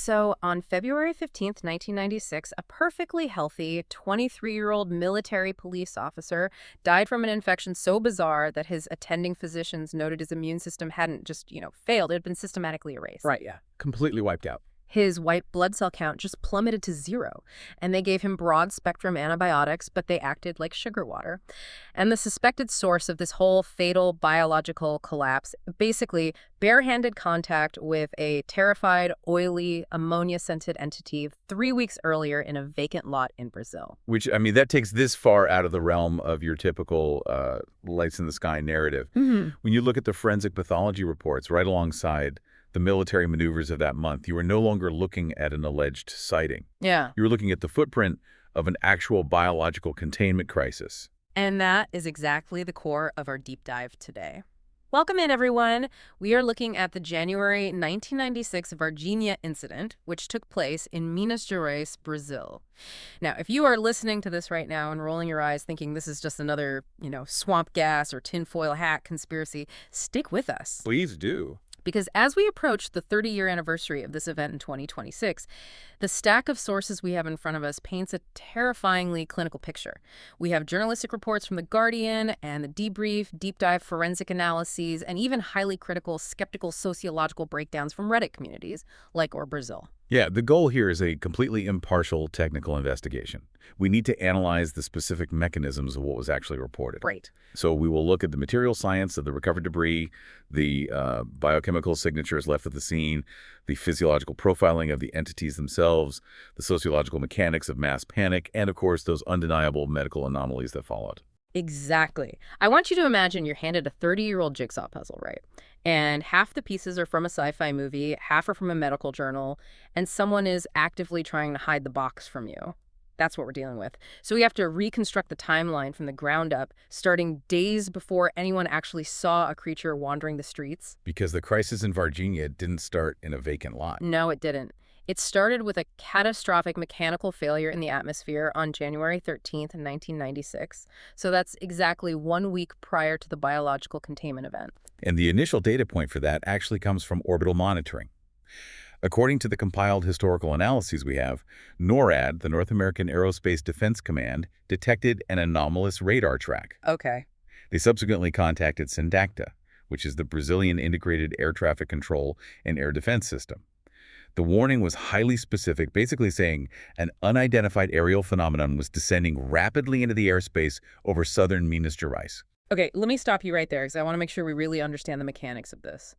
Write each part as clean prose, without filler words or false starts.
So, on February 15th, 1996, a perfectly healthy 23-year-old military police officer died from an infection so bizarre that his attending physicians noted his immune system hadn't just, failed, it had been systematically erased. Right, yeah. Completely wiped out. His white blood cell count just plummeted to zero, and they gave him broad-spectrum antibiotics, but they acted like sugar water. And the suspected source of this whole fatal biological collapse, basically barehanded contact with a terrified, oily, ammonia-scented entity 3 weeks earlier in a vacant lot in Brazil. Which, I mean, that takes this far out of the realm of your typical lights in the sky narrative. Hmm. When you look at the forensic pathology reports right alongside the military maneuvers of that month, you are no longer looking at an alleged sighting. Yeah. You're looking at the footprint of an actual biological containment crisis. And that is exactly the core of our deep dive today. Welcome in, everyone. We are looking at the January 1996 Varginha incident, which took place in Minas Gerais, Brazil. Now, if you are listening to this right now and rolling your eyes thinking this is just another, swamp gas or tinfoil hat conspiracy, stick with us. Please do. Because as we approach the 30-year anniversary of this event in 2026, the stack of sources we have in front of us paints a terrifyingly clinical picture. We have journalistic reports from The Guardian and the debrief, deep dive forensic analyses, and even highly critical, skeptical sociological breakdowns from Reddit communities, like or Brazil. Yeah, the goal here is a completely impartial technical investigation. We need to analyze the specific mechanisms of what was actually reported. Right. So we will look at the material science of the recovered debris, the biochemical signatures left at the scene, the physiological profiling of the entities themselves, the sociological mechanics of mass panic, and, of course, those undeniable medical anomalies that followed. Exactly. I want you to imagine you're handed a 30-year-old jigsaw puzzle, right? And half the pieces are from a sci-fi movie, half are from a medical journal, and someone is actively trying to hide the box from you. That's what we're dealing with. So we have to reconstruct the timeline from the ground up, starting days before anyone actually saw a creature wandering the streets. Because the crisis in Varginha didn't start in a vacant lot. No, it didn't. It started with a catastrophic mechanical failure in the atmosphere on January 13th, 1996. So that's exactly 1 week prior to the biological containment event. And the initial data point for that actually comes from orbital monitoring. According to the compiled historical analyses we have, NORAD, the North American Aerospace Defense Command, detected an anomalous radar track. Okay. They subsequently contacted SINDACTA, which is the Brazilian Integrated Air Traffic Control and Air Defense System. The warning was highly specific, basically saying an unidentified aerial phenomenon was descending rapidly into the airspace over southern Minas Gerais. Okay, let me stop you right there because I want to make sure we really understand the mechanics of this.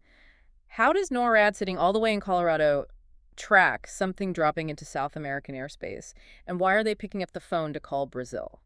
How does NORAD, sitting all the way in Colorado, track something dropping into South American airspace? And why are they picking up the phone to call Brazil?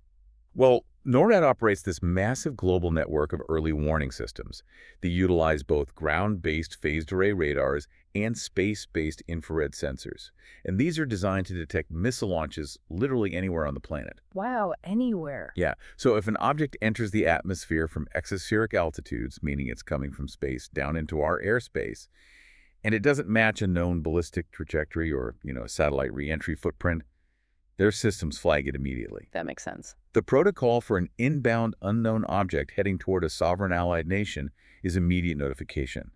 Well, NORAD operates this massive global network of early warning systems. They utilize both ground-based phased array radars and space-based infrared sensors. And these are designed to detect missile launches literally anywhere on the planet. Wow, anywhere. Yeah, so if an object enters the atmosphere from exospheric altitudes, meaning it's coming from space down into our airspace, and it doesn't match a known ballistic trajectory or, satellite reentry footprint, their systems flag it immediately. That makes sense. The protocol for an inbound unknown object heading toward a sovereign allied nation is immediate notification.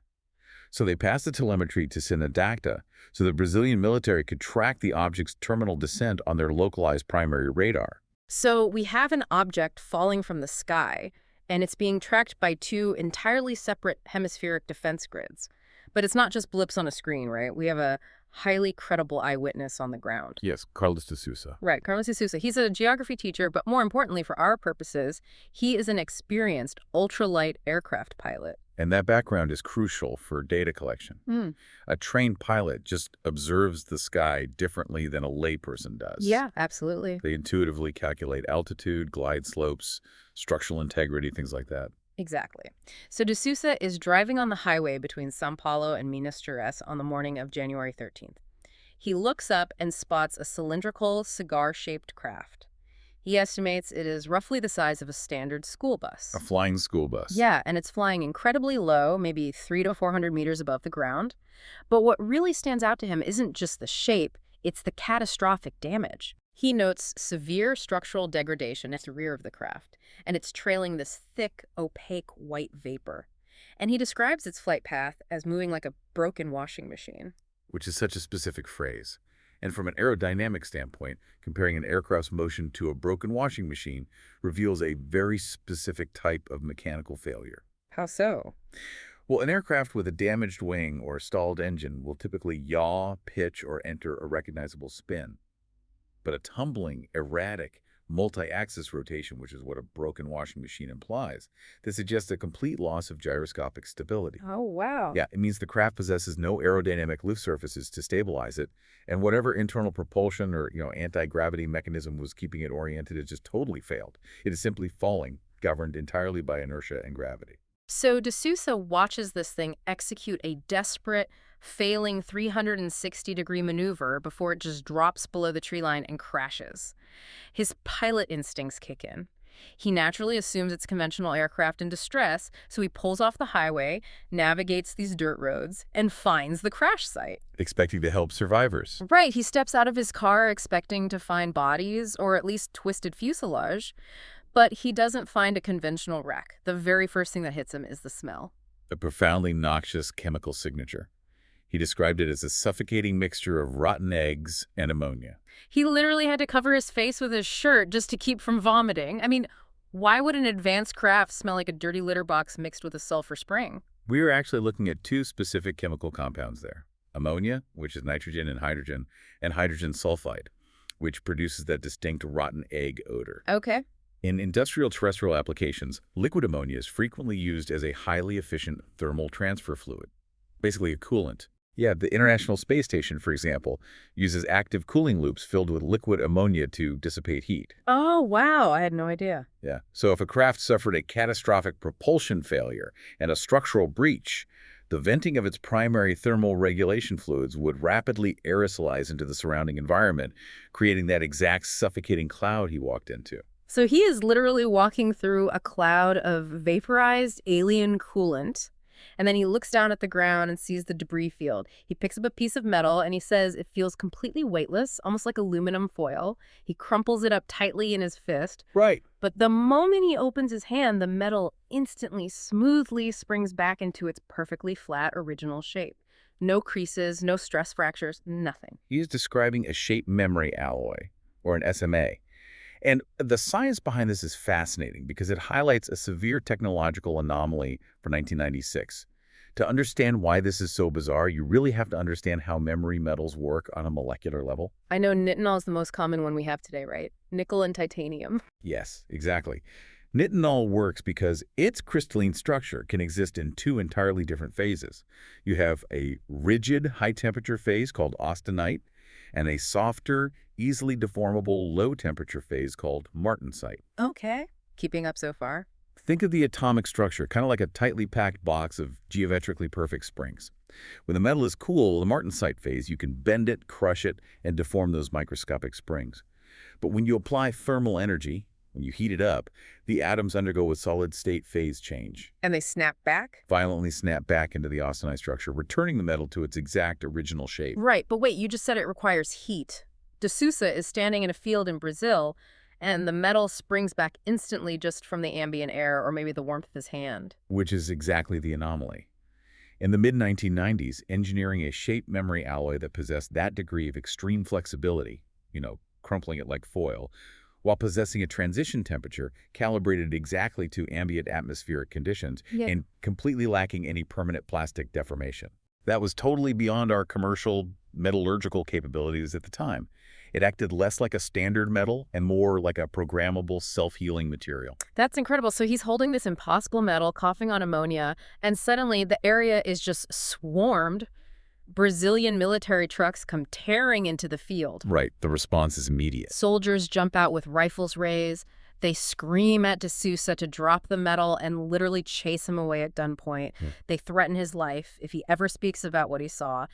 So they pass the telemetry to SINDACTA so the Brazilian military could track the object's terminal descent on their localized primary radar. So we have an object falling from the sky, and it's being tracked by two entirely separate hemispheric defense grids. But it's not just blips on a screen, right? We have a highly credible eyewitness on the ground. Yes, Carlos de Sousa. Right, Carlos de Sousa. He's a geography teacher, but more importantly for our purposes, he is an experienced ultralight aircraft pilot. And that background is crucial for data collection. A trained pilot just observes the sky differently than a layperson does. Yeah, absolutely. They intuitively calculate altitude, glide slopes, structural integrity, things like that. Exactly. So De Sousa is driving on the highway between São Paulo and Minas Gerais on the morning of January 13th. He looks up and spots a cylindrical, cigar-shaped craft. He estimates it is roughly the size of a standard school bus. A flying school bus. Yeah, and it's flying incredibly low, maybe 300 to 400 meters above the ground. But what really stands out to him isn't just the shape, it's the catastrophic damage. He notes severe structural degradation at the rear of the craft, and it's trailing this thick, opaque white vapor. And he describes its flight path as moving like a broken washing machine. which is such a specific phrase. And from an aerodynamic standpoint, comparing an aircraft's motion to a broken washing machine reveals a very specific type of mechanical failure. How so? Well, an aircraft with a damaged wing or stalled engine will typically yaw, pitch, or enter a recognizable spin. But a tumbling, erratic, multi-axis rotation, which is what a broken washing machine implies, that suggests a complete loss of gyroscopic stability. Oh, wow. Yeah, it means the craft possesses no aerodynamic lift surfaces to stabilize it, and whatever internal propulsion or, anti-gravity mechanism was keeping it oriented has just totally failed. It is simply falling, governed entirely by inertia and gravity. So D'Souza watches this thing execute a desperate, failing 360-degree maneuver before it just drops below the tree line and crashes. His pilot instincts kick in. He naturally assumes it's conventional aircraft in distress, so he pulls off the highway, navigates these dirt roads, and finds the crash site. Expecting to help survivors. Right, he steps out of his car expecting to find bodies or at least twisted fuselage, but he doesn't find a conventional wreck. The very first thing that hits him is the smell. A profoundly noxious chemical signature. He described it as a suffocating mixture of rotten eggs and ammonia. He literally had to cover his face with his shirt just to keep from vomiting. I mean, why would an advanced craft smell like a dirty litter box mixed with a sulfur spring? We are actually looking at two specific chemical compounds there. Ammonia, which is nitrogen, and hydrogen sulfide, which produces that distinct rotten egg odor. Okay. In industrial terrestrial applications, liquid ammonia is frequently used as a highly efficient thermal transfer fluid, basically a coolant. Yeah, the International Space Station, for example, uses active cooling loops filled with liquid ammonia to dissipate heat. Oh, wow. I had no idea. Yeah, so if a craft suffered a catastrophic propulsion failure and a structural breach, the venting of its primary thermal regulation fluids would rapidly aerosolize into the surrounding environment, creating that exact suffocating cloud he walked into. So he is literally walking through a cloud of vaporized alien coolant, and then he looks down at the ground and sees the debris field. He picks up a piece of metal, and he says it feels completely weightless, almost like aluminum foil. He crumples it up tightly in his fist. Right. But the moment he opens his hand, the metal instantly, smoothly springs back into its perfectly flat original shape. No creases, no stress fractures, nothing. He is describing a shape memory alloy, or an SMA. And the science behind this is fascinating because it highlights a severe technological anomaly for 1996. To understand why this is so bizarre, you really have to understand how memory metals work on a molecular level. I know nitinol is the most common one we have today, right? Nickel and titanium. Yes, exactly. Nitinol works because its crystalline structure can exist in two entirely different phases. You have a rigid high-temperature phase called austenite, and a softer, easily deformable low-temperature phase called martensite. Okay. Keeping up so far. Think of the atomic structure, kind of like a tightly packed box of geometrically perfect springs. When the metal is cool, the martensite phase, you can bend it, crush it, and deform those microscopic springs. But when you apply thermal energy, when you heat it up, the atoms undergo a solid-state phase change. And they snap back? Violently snap back into the austenite structure, returning the metal to its exact original shape. Right, but wait, you just said it requires heat. D'Souza is standing in a field in Brazil, and the metal springs back instantly just from the ambient air or maybe the warmth of his hand. Which is exactly the anomaly. In the mid-1990s, engineering a shape memory alloy that possessed that degree of extreme flexibility, crumpling it like foil, while possessing a transition temperature calibrated exactly to ambient atmospheric conditions and completely lacking any permanent plastic deformation. That was totally beyond our commercial metallurgical capabilities at the time. It acted less like a standard metal and more like a programmable, self-healing material. That's incredible. So he's holding this impossible metal, coughing on ammonia, and suddenly the area is just swarmed. Brazilian military trucks come tearing into the field. Right. The response is immediate. Soldiers jump out with rifles raised. They scream at D'Souza to drop the metal and literally chase him away at gunpoint. They threaten his life if he ever speaks about what he saw.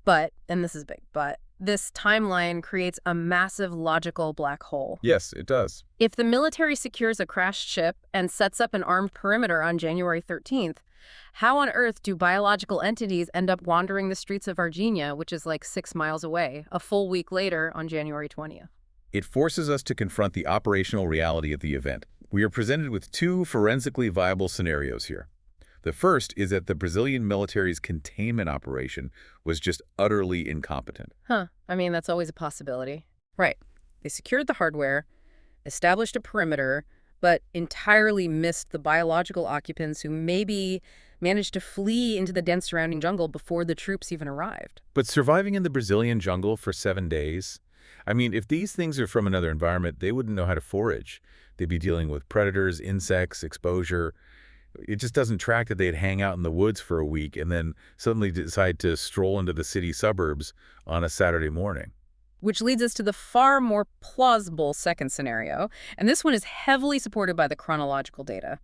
But, and this is big, but this timeline creates a massive logical black hole. Yes, it does. If the military secures a crashed ship and sets up an armed perimeter on January 13th, how on earth do biological entities end up wandering the streets of Virginia, which is like 6 miles away, a full week later on January 20th? It forces us to confront the operational reality of the event. We are presented with two forensically viable scenarios here. The first is that the Brazilian military's containment operation was just utterly incompetent. Huh. I mean, that's always a possibility. Right. They secured the hardware, established a perimeter, but entirely missed the biological occupants who maybe managed to flee into the dense surrounding jungle before the troops even arrived. But surviving in the Brazilian jungle for 7 days? I mean, if these things are from another environment, they wouldn't know how to forage. They'd be dealing with predators, insects, exposure. It just doesn't track that they'd hang out in the woods for a week and then suddenly decide to stroll into the city suburbs on a Saturday morning. Which leads us to the far more plausible second scenario, and this one is heavily supported by the chronological data.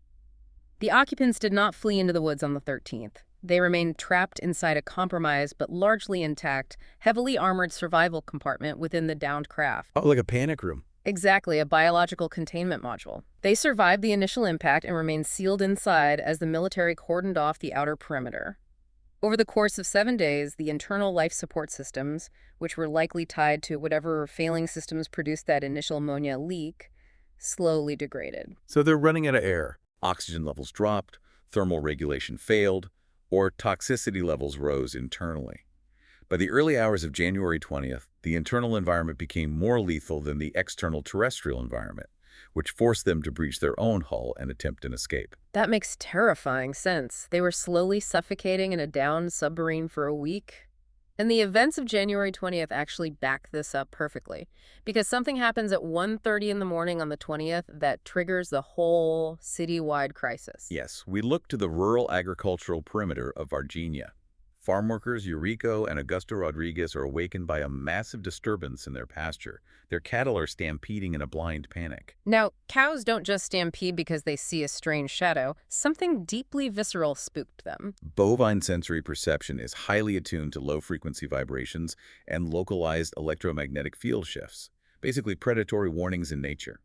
The occupants did not flee into the woods on the 13th. They remained trapped inside a compromised but largely intact, heavily armored survival compartment within the downed craft. Oh, like a panic room. Exactly, a biological containment module. They survived the initial impact and remained sealed inside as the military cordoned off the outer perimeter. Over the course of 7 days, the internal life support systems, which were likely tied to whatever failing systems produced that initial ammonia leak, slowly degraded. So they're running out of air. Oxygen levels dropped, thermal regulation failed, or toxicity levels rose internally. By the early hours of January 20th, the internal environment became more lethal than the external terrestrial environment, which forced them to breach their own hull and attempt an escape. That makes terrifying sense. They were slowly suffocating in a downed submarine for a week. And the events of January 20th actually back this up perfectly, because something happens at 1:30 in the morning on the 20th that triggers the whole citywide crisis. Yes, we look to the rural agricultural perimeter of Varginha. Farm workers Eurico and Augusto Rodriguez are awakened by a massive disturbance in their pasture. Their cattle are stampeding in a blind panic. Now, cows don't just stampede because they see a strange shadow. Something deeply visceral spooked them. Bovine sensory perception is highly attuned to low-frequency vibrations and localized electromagnetic field shifts, basically predatory warnings in nature.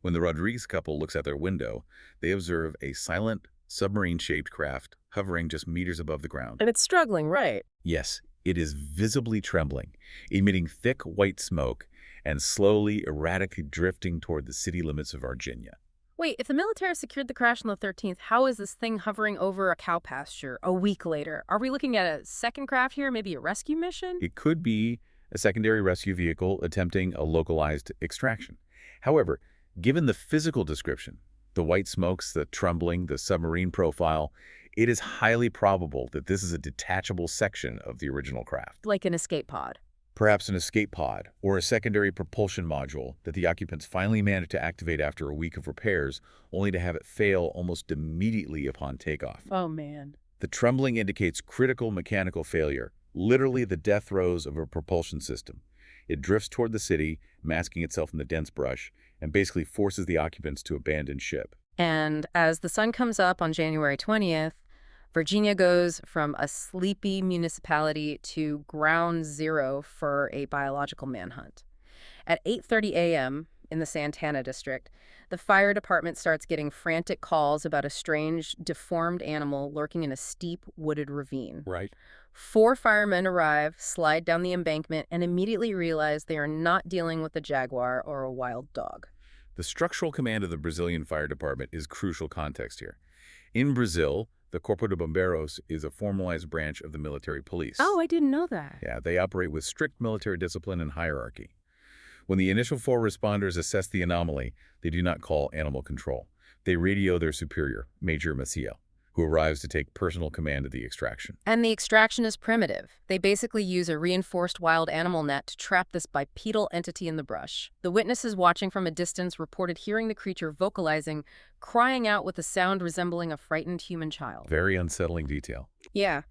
When the Rodriguez couple looks out their window, they observe a silent, submarine-shaped craft hovering just meters above the ground. And it's struggling, right? Yes, it is visibly trembling, emitting thick white smoke and slowly, erratically drifting toward the city limits of Virginia. Wait, if the military secured the crash on the 13th, how is this thing hovering over a cow pasture a week later? Are we looking at a second craft here, maybe a rescue mission? It could be a secondary rescue vehicle attempting a localized extraction. However, given the physical description, the white smokes, the trembling, the submarine profile, it is highly probable that this is a detachable section of the original craft. Like an escape pod. Perhaps an escape pod or a secondary propulsion module that the occupants finally managed to activate after a week of repairs, only to have it fail almost immediately upon takeoff. Oh, man. The trembling indicates critical mechanical failure, literally the death throes of a propulsion system. It drifts toward the city, masking itself in the dense brush, and basically forces the occupants to abandon ship. And as the sun comes up on January 20th, Virginia goes from a sleepy municipality to ground zero for a biological manhunt. At 8:30 a.m. in the Santana district, the fire department starts getting frantic calls about a strange, deformed animal lurking in a steep, wooded ravine. Right. 4 firemen arrive, slide down the embankment, and immediately realize they are not dealing with a jaguar or a wild dog. The structural command of the Brazilian Fire Department is crucial context here. In Brazil, the Corpo de Bombeiros is a formalized branch of the military police. Oh, I didn't know that. Yeah, they operate with strict military discipline and hierarchy. When the initial 4 responders assess the anomaly, they do not call animal control. They radio their superior, Major Maciel, who arrives to take personal command of the extraction. And the extraction is primitive. They basically use a reinforced wild animal net to trap this bipedal entity in the brush. The witnesses watching from a distance reported hearing the creature vocalizing, crying out with a sound resembling a frightened human child. Very unsettling detail. Yeah.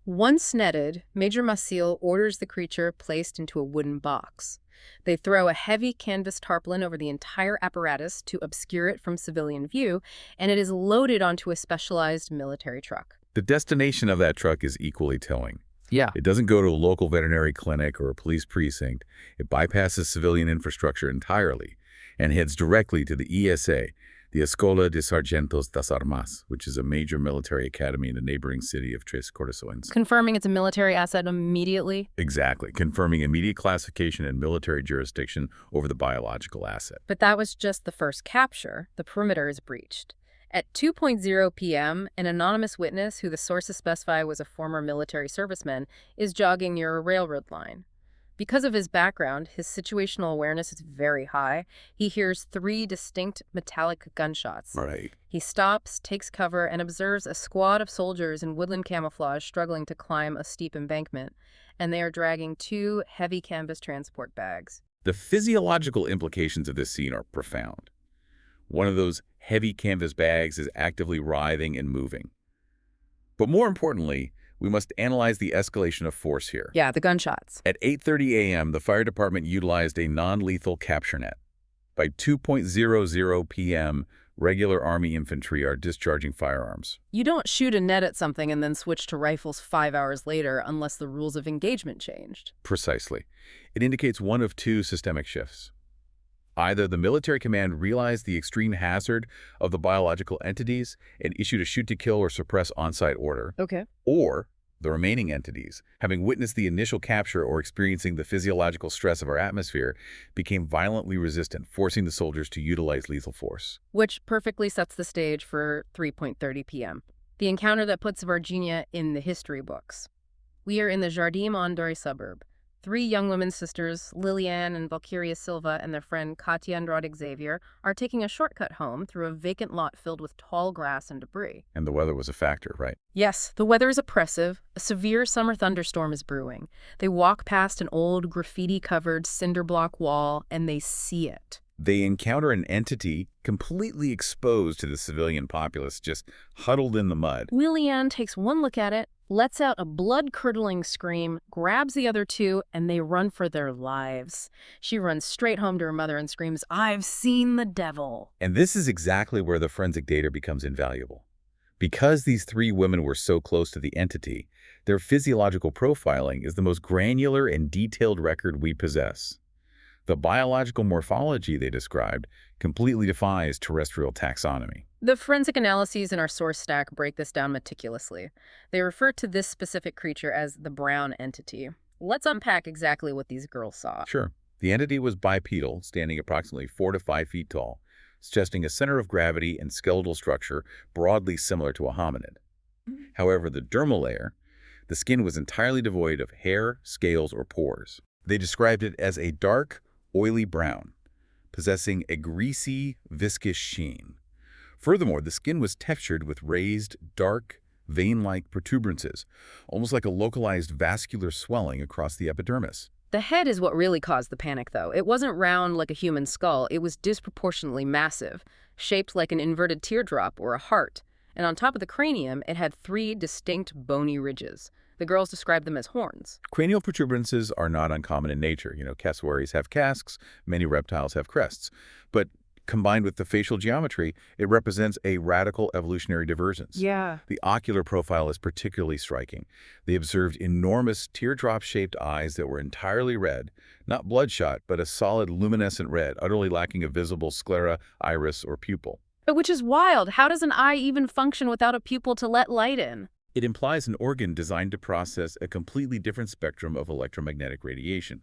Once netted, Major Maciel orders the creature placed into a wooden box. They throw a heavy canvas tarpaulin over the entire apparatus to obscure it from civilian view, and it is loaded onto a specialized military truck. The destination of that truck is equally telling. Yeah. It doesn't go to a local veterinary clinic or a police precinct. It bypasses civilian infrastructure entirely and heads directly to the ESA, the Escola de Sargentos das Armas, which is a major military academy in the neighboring city of Tres Corações. Confirming it's a military asset immediately. Exactly, confirming immediate classification and military jurisdiction over the biological asset. But that was just the first capture. The perimeter is breached. At 2:00 p.m., an anonymous witness, who the sources specify was a former military serviceman, is jogging near a railroad line. Because of his background, his situational awareness is very high. He hears three distinct metallic gunshots. Right. He stops, takes cover, and observes a squad of soldiers in woodland camouflage struggling to climb a steep embankment, and they are dragging two heavy canvas transport bags. The physiological implications of this scene are profound. One of those heavy canvas bags is actively writhing and moving. But more importantly, we must analyze the escalation of force here. Yeah, the gunshots. At 8:30 a.m., the fire department utilized a non-lethal capture net. By 2:00 p.m., regular Army infantry are discharging firearms. You don't shoot a net at something and then switch to rifles 5 hours later unless the rules of engagement changed. Precisely. It indicates one of two systemic shifts. Either the military command realized the extreme hazard of the biological entities and issued a shoot-to-kill or suppress on-site order, Okay. or the remaining entities, having witnessed the initial capture or experiencing the physiological stress of our atmosphere, became violently resistant, forcing the soldiers to utilize lethal force. Which perfectly sets the stage for 3:30 p.m., the encounter that puts Virginia in the history books. We are in the Jardim-on-Dory suburb. Three young women sisters, Liliane and Valkyria Silva, and their friend Katia Andrade Xavier, are taking a shortcut home through a vacant lot filled with tall grass and debris. And the weather was a factor, right? Yes, the weather is oppressive. A severe summer thunderstorm is brewing. They walk past an old graffiti-covered cinder block wall, and they see it. They encounter an entity completely exposed to the civilian populace, just huddled in the mud. Liliane takes one look at it, lets out a blood-curdling scream, grabs the other two, and they run for their lives. She runs straight home to her mother and screams, "I've seen the devil." And this is exactly where the forensic data becomes invaluable. Because these three women were so close to the entity, their physiological profiling is the most granular and detailed record we possess. The biological morphology they described completely defies terrestrial taxonomy. The forensic analyses in our source stack break this down meticulously. They refer to this specific creature as the brown entity. Let's unpack exactly what these girls saw. Sure, the entity was bipedal, standing approximately 4 to 5 feet tall, suggesting a center of gravity and skeletal structure broadly similar to a hominid. However, the dermal layer, the skin was entirely devoid of hair, scales, or pores. They described it as a dark, oily brown, possessing a greasy, viscous sheen. Furthermore, the skin was textured with raised, dark, vein-like protuberances, almost like a localized vascular swelling across the epidermis. The head is what really caused the panic, though. It wasn't round like a human skull. It was disproportionately massive, shaped like an inverted teardrop or a heart. And on top of the cranium, it had three distinct bony ridges. The girls described them as horns. Cranial protuberances are not uncommon in nature. Cassowaries have casques, many reptiles have crests. But combined with the facial geometry, it represents a radical evolutionary divergence. Yeah. The ocular profile is particularly striking. They observed enormous teardrop-shaped eyes that were entirely red, not bloodshot, but a solid luminescent red, utterly lacking a visible sclera, iris, or pupil. Which is wild. How does an eye even function without a pupil to let light in? It implies an organ designed to process a completely different spectrum of electromagnetic radiation,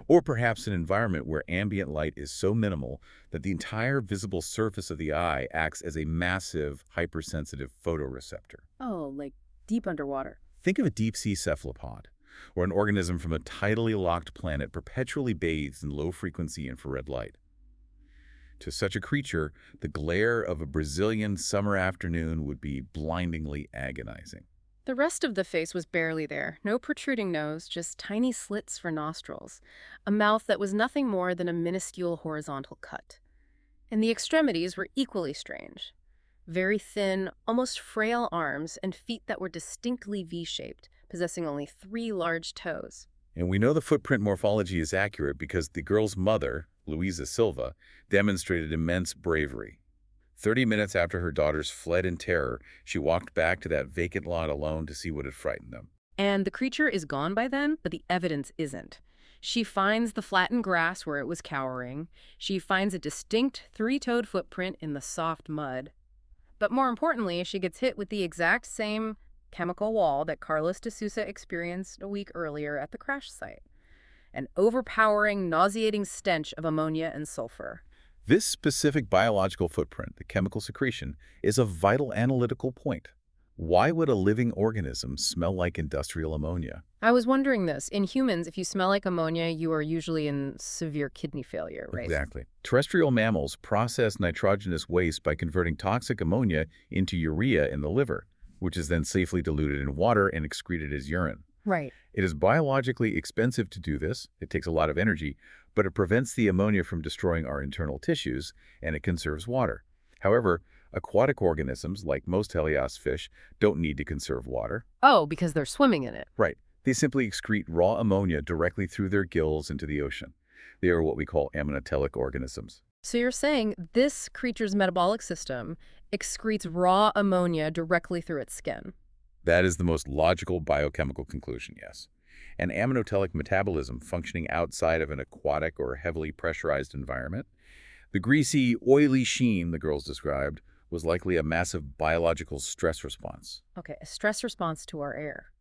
or perhaps an environment where ambient light is so minimal that the entire visible surface of the eye acts as a massive, hypersensitive photoreceptor. Oh, like deep underwater. Think of a deep-sea cephalopod, or an organism from a tidally locked planet perpetually bathed in low-frequency infrared light. To such a creature, the glare of a Brazilian summer afternoon would be blindingly agonizing. The rest of the face was barely there. No protruding nose, just tiny slits for nostrils. A mouth that was nothing more than a minuscule horizontal cut. And the extremities were equally strange. Very thin, almost frail arms and feet that were distinctly V-shaped, possessing only 3 large toes. And we know the footprint morphology is accurate because the girl's mother, Luisa Silva, demonstrated immense bravery. 30 minutes after her daughters fled in terror, she walked back to that vacant lot alone to see what had frightened them. And the creature is gone by then, but the evidence isn't. She finds the flattened grass where it was cowering. She finds a distinct 3-toed footprint in the soft mud. But more importantly, she gets hit with the exact same chemical wall that Carlos de Sousa experienced a week earlier at the crash site. An overpowering, nauseating stench of ammonia and sulfur. This specific biological footprint, the chemical secretion, is a vital analytical point. Why would a living organism smell like industrial ammonia? I was wondering this. In humans, if you smell like ammonia, you are usually in severe kidney failure, right? Exactly. Terrestrial mammals process nitrogenous waste by converting toxic ammonia into urea in the liver, which is then safely diluted in water and excreted as urine. Right. It is biologically expensive to do this. It takes a lot of energy, but it prevents the ammonia from destroying our internal tissues, and it conserves water. However, aquatic organisms, like most helios fish, don't need to conserve water. Oh, because they're swimming in it. Right. They simply excrete raw ammonia directly through their gills into the ocean. They are what we call ammonotelic organisms. So you're saying this creature's metabolic system excretes raw ammonia directly through its skin. That is the most logical biochemical conclusion, yes. An ammonotelic metabolism functioning outside of an aquatic or heavily pressurized environment. The greasy, oily sheen the girls described was likely a massive biological stress response. Okay, a stress response to our air.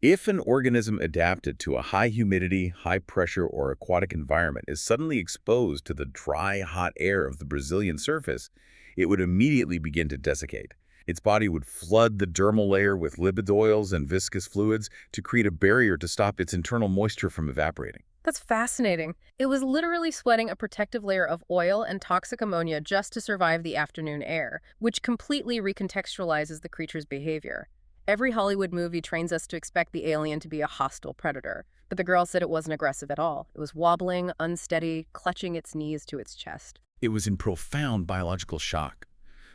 If an organism adapted to a high humidity, high pressure, or aquatic environment is suddenly exposed to the dry, hot air of the Brazilian surface, it would immediately begin to desiccate. Its body would flood the dermal layer with lipid oils and viscous fluids to create a barrier to stop its internal moisture from evaporating. That's fascinating. It was literally sweating a protective layer of oil and toxic ammonia just to survive the afternoon air, which completely recontextualizes the creature's behavior. Every Hollywood movie trains us to expect the alien to be a hostile predator, but the girl said it wasn't aggressive at all. It was wobbling, unsteady, clutching its knees to its chest. It was in profound biological shock.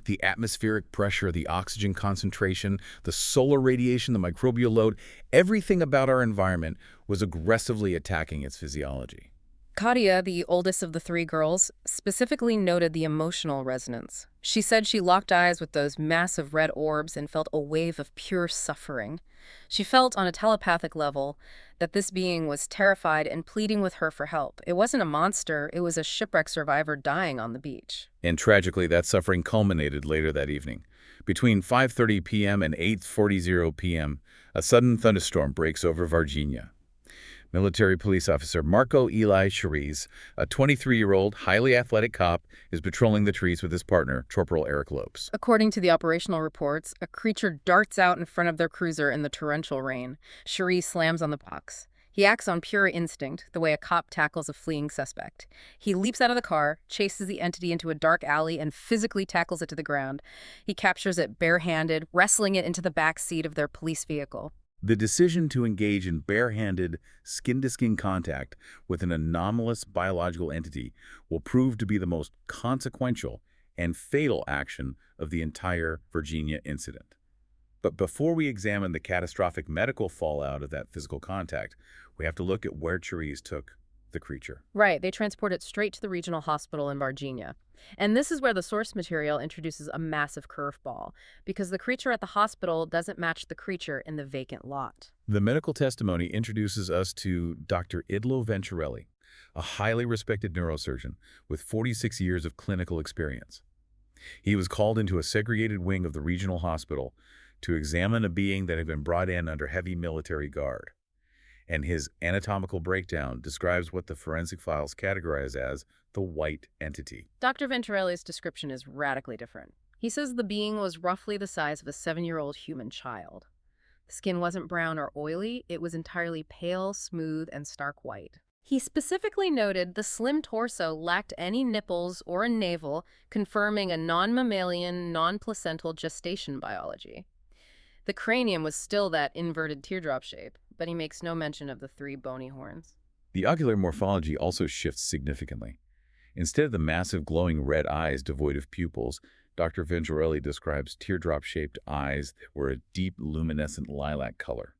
The atmospheric pressure, the oxygen concentration, the solar radiation, the microbial load, everything about our environment was aggressively attacking its physiology. Katia, the oldest of the three girls, specifically noted the emotional resonance. She said she locked eyes with those massive red orbs and felt a wave of pure suffering. She felt on a telepathic level that this being was terrified and pleading with her for help. It wasn't a monster, it was a shipwreck survivor dying on the beach. And tragically, that suffering culminated later that evening. Between 5:30 p.m. and 8:40 p.m., a sudden thunderstorm breaks over Virginia. Military police officer Marco Eli Charisse, a 23-year-old, highly athletic cop, is patrolling the trees with his partner, Corporal Eric Lopes. According to the operational reports, a creature darts out in front of their cruiser in the torrential rain. Cherie slams on the box. He acts on pure instinct, the way a cop tackles a fleeing suspect. He leaps out of the car, chases the entity into a dark alley, and physically tackles it to the ground. He captures it barehanded, wrestling it into the back seat of their police vehicle. The decision to engage in barehanded, skin-to-skin contact with an anomalous biological entity will prove to be the most consequential and fatal action of the entire Virginia incident. But before we examine the catastrophic medical fallout of that physical contact, we have to look at where Charisse took the creature. Right, they transport it straight to the regional hospital in Virginia. And this is where the source material introduces a massive curveball, because the creature at the hospital doesn't match the creature in the vacant lot. The medical testimony introduces us to Dr. Idlo Venturelli, a highly respected neurosurgeon with 46 years of clinical experience. He was called into a segregated wing of the regional hospital to examine a being that had been brought in under heavy military guard. And his anatomical breakdown describes what the forensic files categorize as the white entity. Dr. Venturelli's description is radically different. He says the being was roughly the size of a 7-year-old human child. The skin wasn't brown or oily, it was entirely pale, smooth, and stark white. He specifically noted the slim torso lacked any nipples or a navel, confirming a non-mammalian, non-placental gestation biology. The cranium was still that inverted teardrop shape, but he makes no mention of the 3 bony horns. The ocular morphology also shifts significantly. Instead of the massive glowing red eyes devoid of pupils, Dr. Venturelli describes teardrop-shaped eyes that were a deep luminescent lilac color.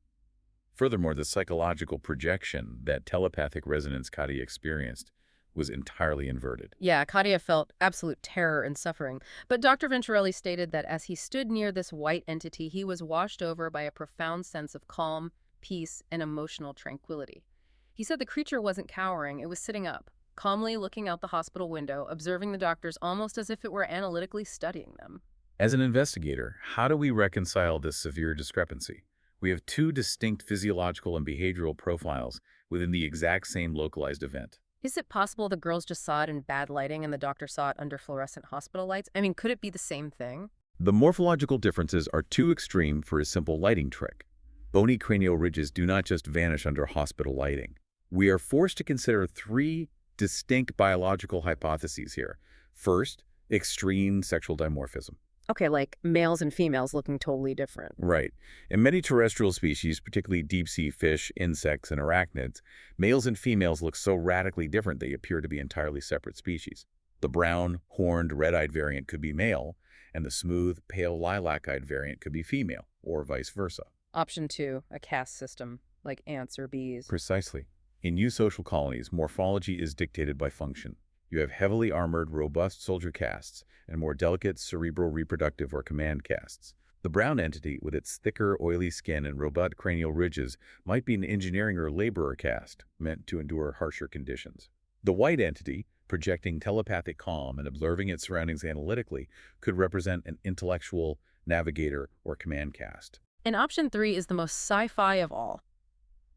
Furthermore, the psychological projection, that telepathic resonance Katia experienced, was entirely inverted. Yeah, Katia felt absolute terror and suffering, but Dr. Venturelli stated that as he stood near this white entity, he was washed over by a profound sense of calm, peace, and emotional tranquility. He said the creature wasn't cowering, it was sitting up, calmly looking out the hospital window, observing the doctors almost as if it were analytically studying them. As an investigator, how do we reconcile this severe discrepancy? We have 2 distinct physiological and behavioral profiles within the exact same localized event. Is it possible the girls just saw it in bad lighting and the doctor saw it under fluorescent hospital lights? I mean, could it be the same thing? The morphological differences are too extreme for a simple lighting trick. Bony cranial ridges do not just vanish under hospital lighting. We are forced to consider three distinct biological hypotheses here. First, extreme sexual dimorphism. Okay, like males and females looking totally different. Right. In many terrestrial species, particularly deep-sea fish, insects, and arachnids, males and females look so radically different they appear to be entirely separate species. The brown, horned, red-eyed variant could be male, and the smooth, pale lilac-eyed variant could be female, or vice versa. Option two, a caste system, like ants or bees. Precisely. In eusocial colonies, morphology is dictated by function. You have heavily armored, robust soldier castes and more delicate cerebral reproductive or command castes. The brown entity, with its thicker, oily skin and robust cranial ridges, might be an engineering or laborer caste, meant to endure harsher conditions. The white entity, projecting telepathic calm and observing its surroundings analytically, could represent an intellectual, navigator, or command caste. And option three is the most sci-fi of all.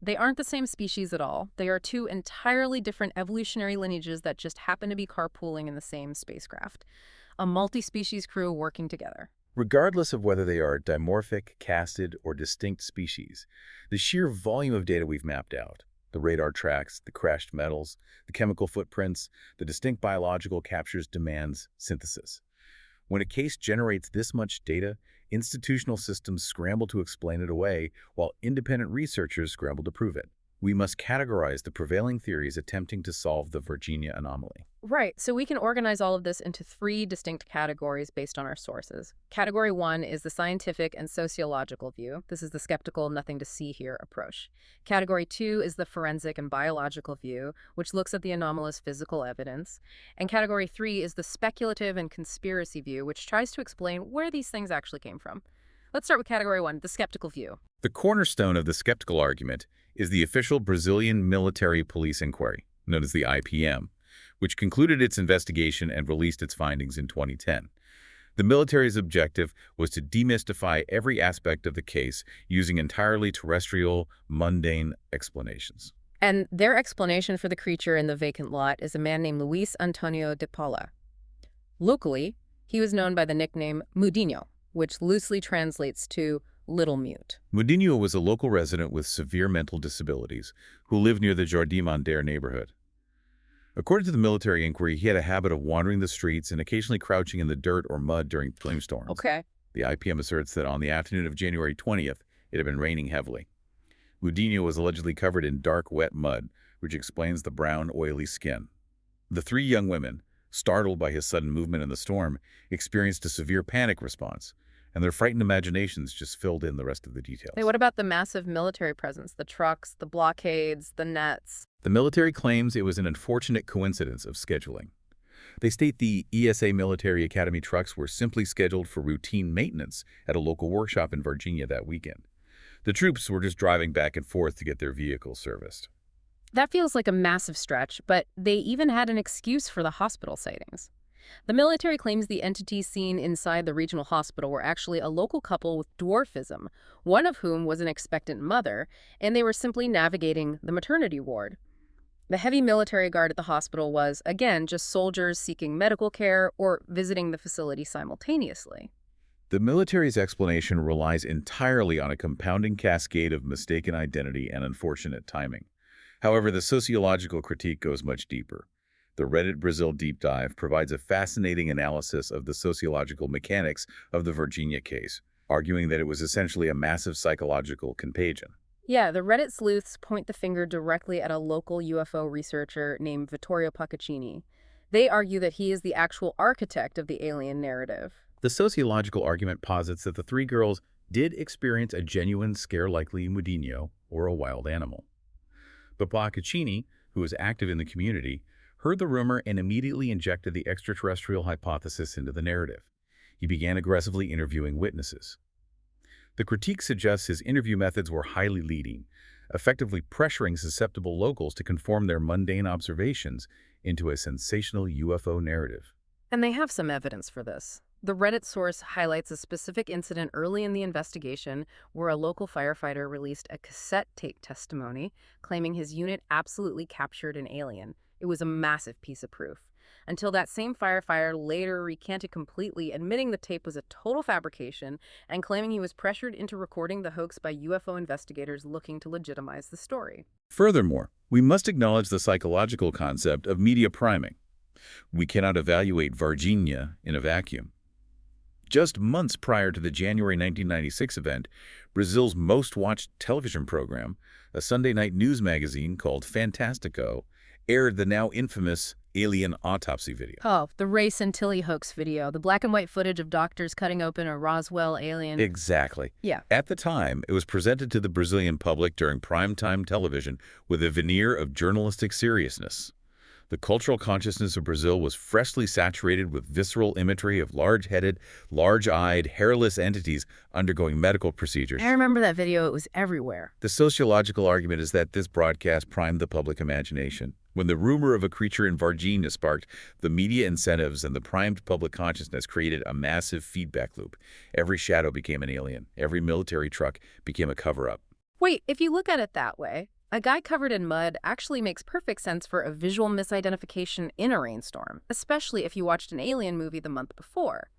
They aren't the same species at all. They are two entirely different evolutionary lineages that just happen to be carpooling in the same spacecraft. A multi-species crew working together. Regardless of whether they are dimorphic, casted, or distinct species, the sheer volume of data we've mapped out, the radar tracks, the crashed metals, the chemical footprints, the distinct biological captures demands synthesis. When a case generates this much data, institutional systems scramble to explain it away, while independent researchers scramble to prove it. We must categorize the prevailing theories attempting to solve the Virginia anomaly. Right, so we can organize all of this into three distinct categories based on our sources. Category one is the scientific and sociological view. This is the skeptical, nothing to see here approach. Category two is the forensic and biological view, which looks at the anomalous physical evidence. And category three is the speculative and conspiracy view, which tries to explain where these things actually came from. Let's start with category one, the skeptical view. The cornerstone of the skeptical argument is the official Brazilian Military Police Inquiry, known as the IPM, which concluded its investigation and released its findings in 2010. The military's objective was to demystify every aspect of the case using entirely terrestrial, mundane explanations. And their explanation for the creature in the vacant lot is a man named Luis Antonio de Paula. Locally, he was known by the nickname Mudinho, which loosely translates to Little Mute. Mudinho was a local resident with severe mental disabilities who lived near the Jardim Mandaire neighborhood. According to the military inquiry, he had a habit of wandering the streets and occasionally crouching in the dirt or mud during flamestorms. Okay. The IPM asserts that on the afternoon of January 20th, it had been raining heavily. Mudinho was allegedly covered in dark, wet mud, which explains the brown, oily skin. The three young women, startled by his sudden movement in the storm, experienced a severe panic response, and their frightened imaginations just filled in the rest of the details. Hey, what about the massive military presence, the trucks, the blockades, the nets? The military claims it was an unfortunate coincidence of scheduling. They state the ESA Military Academy trucks were simply scheduled for routine maintenance at a local workshop in Virginia that weekend. The troops were just driving back and forth to get their vehicles serviced. That feels like a massive stretch, but they even had an excuse for the hospital sightings. The military claims the entities seen inside the regional hospital were actually a local couple with dwarfism, one of whom was an expectant mother, and they were simply navigating the maternity ward. The heavy military guard at the hospital was, again, just soldiers seeking medical care or visiting the facility simultaneously. The military's explanation relies entirely on a compounding cascade of mistaken identity and unfortunate timing. However, the sociological critique goes much deeper. The Reddit Brazil deep dive provides a fascinating analysis of the sociological mechanics of the Virginia case, arguing that it was essentially a massive psychological contagion. Yeah, the Reddit sleuths point the finger directly at a local UFO researcher named Vittorio Paccaccini. They argue that he is the actual architect of the alien narrative. The sociological argument posits that the three girls did experience a genuine scare-likely Mudinho, or a wild animal. But Paccaccini, who was active in the community, heard the rumor and immediately injected the extraterrestrial hypothesis into the narrative. He began aggressively interviewing witnesses. The critique suggests his interview methods were highly leading, effectively pressuring susceptible locals to conform their mundane observations into a sensational UFO narrative. And they have some evidence for this. The Reddit source highlights a specific incident early in the investigation where a local firefighter released a cassette tape testimony claiming his unit absolutely captured an alien. It was a massive piece of proof. Until that same firefighter later recanted completely, admitting the tape was a total fabrication and claiming he was pressured into recording the hoax by UFO investigators looking to legitimize the story. Furthermore, we must acknowledge the psychological concept of media priming. We cannot evaluate Varginha in a vacuum. Just months prior to the January 1996 event, Brazil's most-watched television program, a Sunday night news magazine called Fantástico, aired the now infamous alien autopsy video. Oh, the Ray Santilli hoax video, the black and white footage of doctors cutting open a Roswell alien. Exactly. Yeah. At the time, it was presented to the Brazilian public during primetime television with a veneer of journalistic seriousness. The cultural consciousness of Brazil was freshly saturated with visceral imagery of large-headed, large-eyed, hairless entities undergoing medical procedures. I remember that video. It was everywhere. The sociological argument is that this broadcast primed the public imagination. When the rumor of a creature in Varginha sparked, the media incentives and the primed public consciousness created a massive feedback loop. Every shadow became an alien. Every military truck became a cover-up. Wait, if you look at it that way, a guy covered in mud actually makes perfect sense for a visual misidentification in a rainstorm, especially if you watched an alien movie the month before.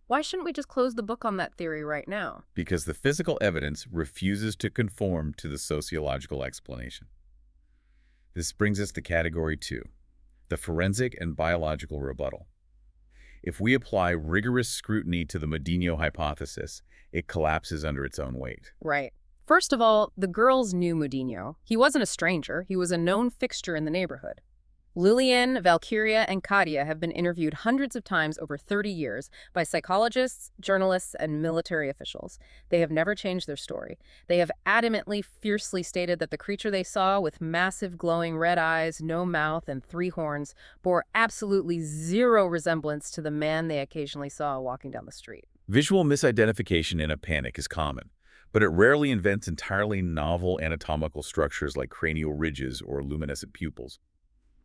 Why shouldn't we just close the book on that theory right now? Because the physical evidence refuses to conform to the sociological explanation. This brings us to Category 2, the forensic and biological rebuttal. If we apply rigorous scrutiny to the Medinho hypothesis, it collapses under its own weight. Right. First of all, the girls knew Mudinho. He wasn't a stranger. He was a known fixture in the neighborhood. Lillian, Valkyria, and Katia have been interviewed hundreds of times over 30 years by psychologists, journalists, and military officials. They have never changed their story. They have adamantly, fiercely stated that the creature they saw with massive glowing red eyes, no mouth, and 3 horns bore absolutely zero resemblance to the man they occasionally saw walking down the street. Visual misidentification in a panic is common, but it rarely invents entirely novel anatomical structures like cranial ridges or luminescent pupils.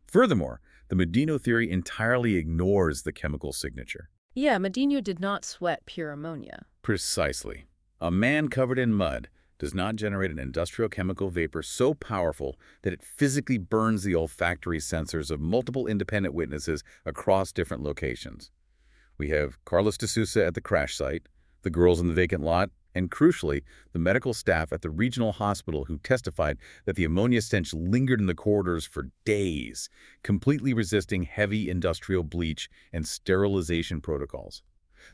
Furthermore, the Medinho theory entirely ignores the chemical signature. Yeah, Mudinho did not sweat pure ammonia. Precisely. A man covered in mud does not generate an industrial chemical vapor so powerful that it physically burns the olfactory sensors of multiple independent witnesses across different locations. We have Carlos de Sousa at the crash site, the girls in the vacant lot, and crucially, the medical staff at the regional hospital who testified that the ammonia stench lingered in the corridors for days, completely resisting heavy industrial bleach and sterilization protocols.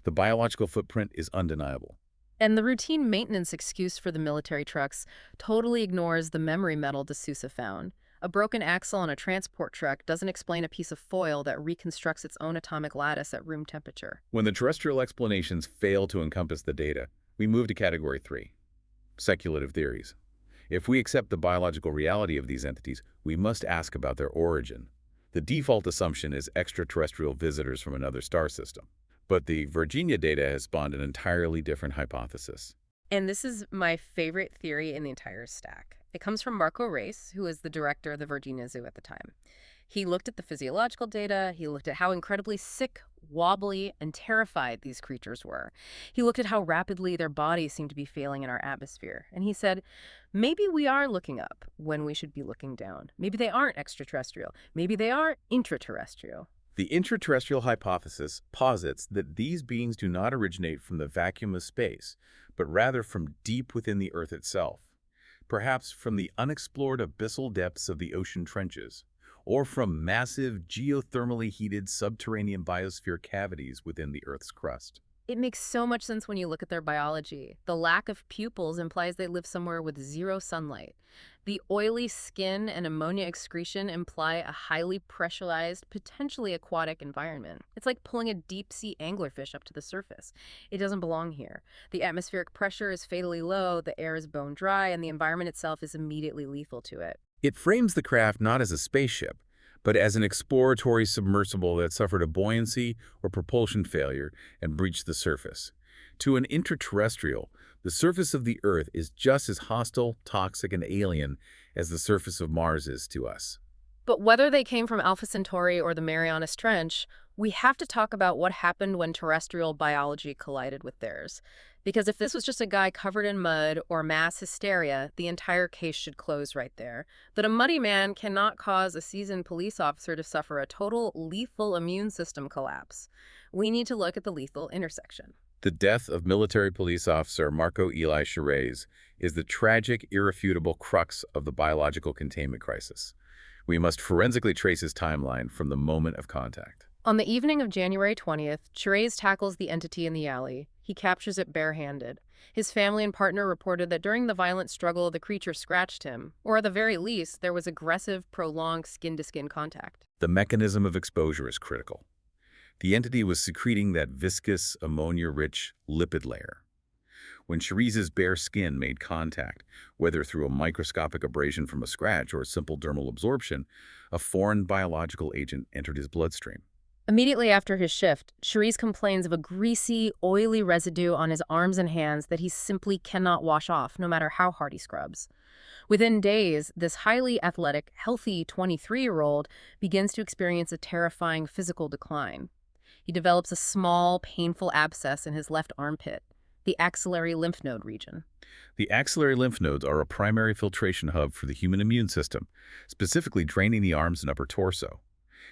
The biological footprint is undeniable. And the routine maintenance excuse for the military trucks totally ignores the memory metal de Sousa found. A broken axle on a transport truck doesn't explain a piece of foil that reconstructs its own atomic lattice at room temperature. When the terrestrial explanations fail to encompass the data, we move to Category 3, speculative theories. If we accept the biological reality of these entities, we must ask about their origin. The default assumption is extraterrestrial visitors from another star system. But the Virginia data has spawned an entirely different hypothesis. And this is my favorite theory in the entire stack. It comes from Marco Reis, who was the director of the Virginia Zoo at the time. He looked at the physiological data, he looked at how incredibly sick, wobbly, and terrified these creatures were. He looked at how rapidly their bodies seemed to be failing in our atmosphere. And he said, maybe we are looking up when we should be looking down. Maybe they aren't extraterrestrial. Maybe they are intraterrestrial. The intraterrestrial hypothesis posits that these beings do not originate from the vacuum of space, but rather from deep within the Earth itself, perhaps from the unexplored abyssal depths of the ocean trenches, or from massive geothermally heated subterranean biosphere cavities within the Earth's crust. It makes so much sense when you look at their biology. The lack of pupils implies they live somewhere with zero sunlight. The oily skin and ammonia excretion imply a highly pressurized, potentially aquatic environment. It's like pulling a deep-sea anglerfish up to the surface. It doesn't belong here. The atmospheric pressure is fatally low, the air is bone dry, and the environment itself is immediately lethal to it. It frames the craft not as a spaceship, but as an exploratory submersible that suffered a buoyancy or propulsion failure and breached the surface. To an intraterrestrial, the surface of the Earth is just as hostile, toxic, and alien as the surface of Mars is to us. But whether they came from Alpha Centauri or the Marianas Trench, We have to talk about what happened when terrestrial biology collided with theirs. Because if this was just a guy covered in mud or mass hysteria, the entire case should close right there. But a muddy man cannot cause a seasoned police officer to suffer a total lethal immune system collapse. We need to look at the lethal intersection. The death of military police officer Marco Eli Charez is the tragic, irrefutable crux of the biological containment crisis. We must forensically trace his timeline from the moment of contact. On the evening of January 20th, Therese tackles the entity in the alley. He captures it barehanded. His family and partner reported that during the violent struggle, the creature scratched him, or at the very least, there was aggressive, prolonged skin-to-skin contact. The mechanism of exposure is critical. The entity was secreting that viscous, ammonia-rich lipid layer. When Charez's bare skin made contact, whether through a microscopic abrasion from a scratch or a simple dermal absorption, a foreign biological agent entered his bloodstream. Immediately after his shift, Charisse complains of a greasy, oily residue on his arms and hands that he simply cannot wash off, no matter how hard he scrubs. Within days, this highly athletic, healthy 23-year-old begins to experience a terrifying physical decline. He develops a small, painful abscess in his left armpit, the axillary lymph node region. The axillary lymph nodes are a primary filtration hub for the human immune system, specifically draining the arms and upper torso.